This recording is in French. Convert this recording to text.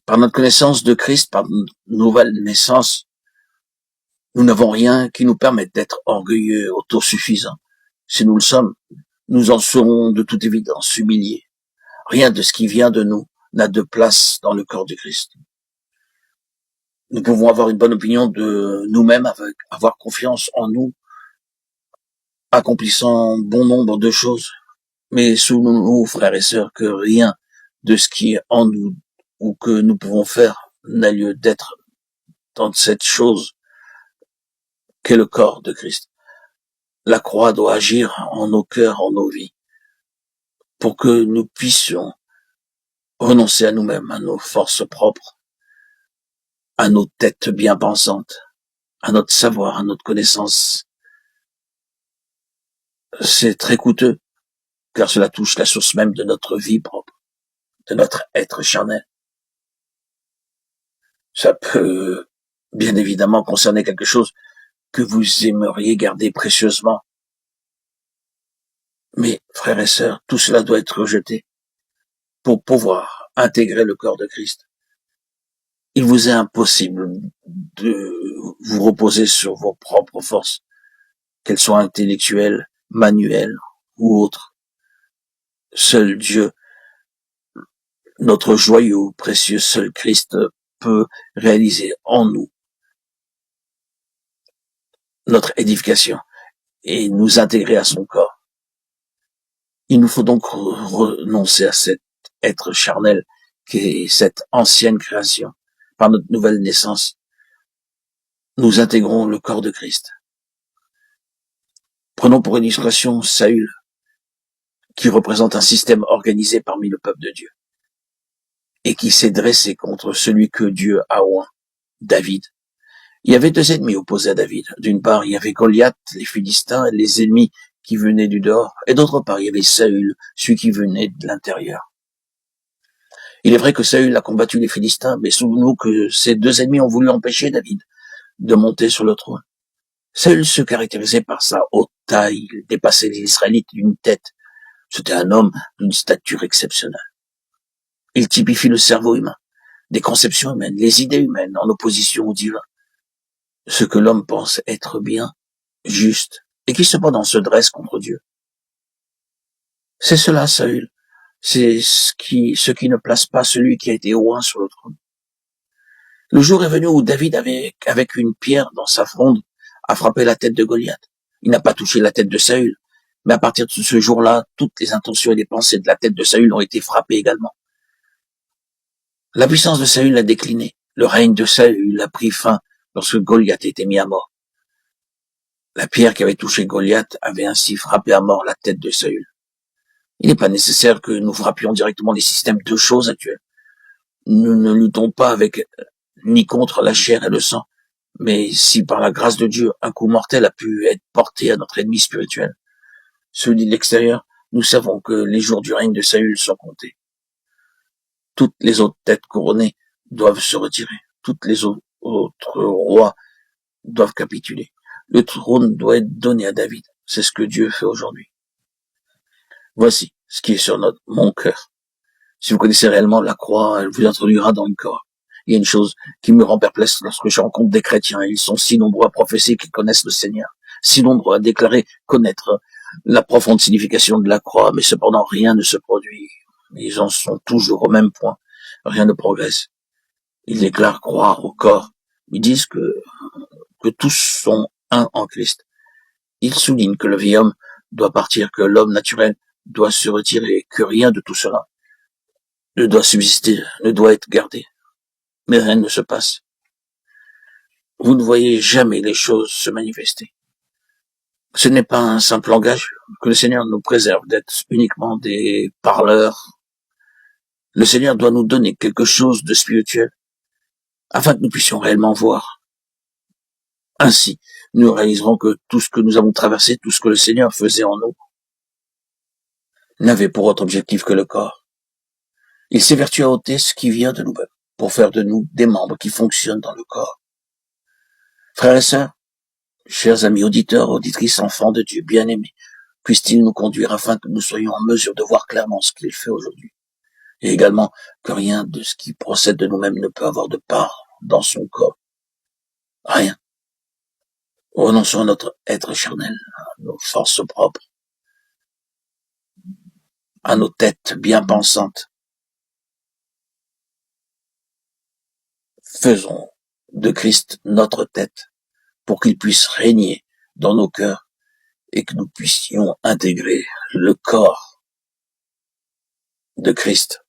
Par notre connaissance de Christ, par notre nouvelle naissance, nous n'avons rien qui nous permette d'être orgueilleux, autosuffisants. Si nous le sommes, nous en serons de toute évidence humiliés. Rien de ce qui vient de nous n'a de place dans le corps du Christ. Nous pouvons avoir une bonne opinion de nous-mêmes, avoir confiance en nous, accomplissant bon nombre de choses, mais souvenons-nous, frères et sœurs, que rien de ce qui est en nous ou que nous pouvons faire n'a lieu d'être dans cette chose qu'est le corps de Christ. La croix doit agir en nos cœurs, en nos vies, pour que nous puissions renoncer à nous-mêmes, à nos forces propres, à nos têtes bien pensantes, à notre savoir, à notre connaissance. C'est très coûteux, car cela touche la source même de notre vie propre, de notre être charnel. Ça peut bien évidemment concerner quelque chose que vous aimeriez garder précieusement. Mais, frères et sœurs, tout cela doit être rejeté pour pouvoir intégrer le corps de Christ. Il vous est impossible de vous reposer sur vos propres forces, qu'elles soient intellectuelles, manuelles ou autres. Seul Dieu, notre joyau précieux, seul Christ peut réaliser en nous notre édification et nous intégrer à son corps. Il nous faut donc renoncer à cet être charnel qui est cette ancienne création. Par notre nouvelle naissance, nous intégrons le corps de Christ. Prenons pour illustration Saül, qui représente un système organisé parmi le peuple de Dieu et qui s'est dressé contre celui que Dieu a oint, David. Il y avait deux ennemis opposés à David. D'une part, il y avait Goliath, les Philistins, les ennemis qui venaient du dehors, et d'autre part, il y avait Saül, celui qui venait de l'intérieur. Il est vrai que Saül a combattu les Philistins, mais souvenons-nous que ces deux ennemis ont voulu empêcher David de monter sur le trône. Saül se caractérisait par sa haute taille, il dépassait les Israélites d'une tête. C'était un homme d'une stature exceptionnelle. Il typifie le cerveau humain, des conceptions humaines, les idées humaines en opposition au divin. Ce que l'homme pense être bien, juste, et qui cependant se dresse contre Dieu. C'est cela, Saül. C'est ce qui ne place pas celui qui a été oint sur le trône. Le jour est venu où David, avec une pierre dans sa fronde, a frappé la tête de Goliath. Il n'a pas touché la tête de Saül, mais à partir de ce jour-là, toutes les intentions et les pensées de la tête de Saül ont été frappées également. La puissance de Saül a décliné. Le règne de Saül a pris fin lorsque Goliath était mis à mort. La pierre qui avait touché Goliath avait ainsi frappé à mort la tête de Saül. Il n'est pas nécessaire que nous frappions directement les systèmes de choses actuels. Nous ne luttons pas avec ni contre la chair et le sang, mais si par la grâce de Dieu un coup mortel a pu être porté à notre ennemi spirituel, celui de l'extérieur, nous savons que les jours du règne de Saül sont comptés. Toutes les autres têtes couronnées doivent se retirer. Toutes les autres rois doivent capituler. Le trône doit être donné à David. C'est ce que Dieu fait aujourd'hui. Voici ce qui est sur mon cœur. Si vous connaissez réellement la croix, elle vous introduira dans le corps. Il y a une chose qui me rend perplexe lorsque je rencontre des chrétiens. Ils sont si nombreux à professer qu'ils connaissent le Seigneur, si nombreux à déclarer connaître la profonde signification de la croix, mais cependant rien ne se produit. Ils en sont toujours au même point. Rien ne progresse. Ils déclarent croire au corps. Ils disent que tous sont un en Christ. Ils soulignent que le vieil homme doit partir, que l'homme naturel doit se retirer, que rien de tout cela ne doit subsister, ne doit être gardé. Mais rien ne se passe. Vous ne voyez jamais les choses se manifester. Ce n'est pas un simple langage, que le Seigneur nous préserve d'être uniquement des parleurs. Le Seigneur doit nous donner quelque chose de spirituel, afin que nous puissions réellement voir. Ainsi, nous réaliserons que tout ce que nous avons traversé, tout ce que le Seigneur faisait en nous, n'avait pour autre objectif que le corps. Il s'évertue à ôter ce qui vient de nous-mêmes, pour faire de nous des membres qui fonctionnent dans le corps. Frères et sœurs, chers amis auditeurs, auditrices, enfants de Dieu bien-aimés, puisse-t-il nous conduire afin que nous soyons en mesure de voir clairement ce qu'il fait aujourd'hui. et également que rien de ce qui procède de nous-mêmes ne peut avoir de part dans son corps. Rien. Renonçons à notre être charnel, à nos forces propres, à nos têtes bien pensantes. Faisons de Christ notre tête pour qu'il puisse régner dans nos cœurs et que nous puissions intégrer le corps de Christ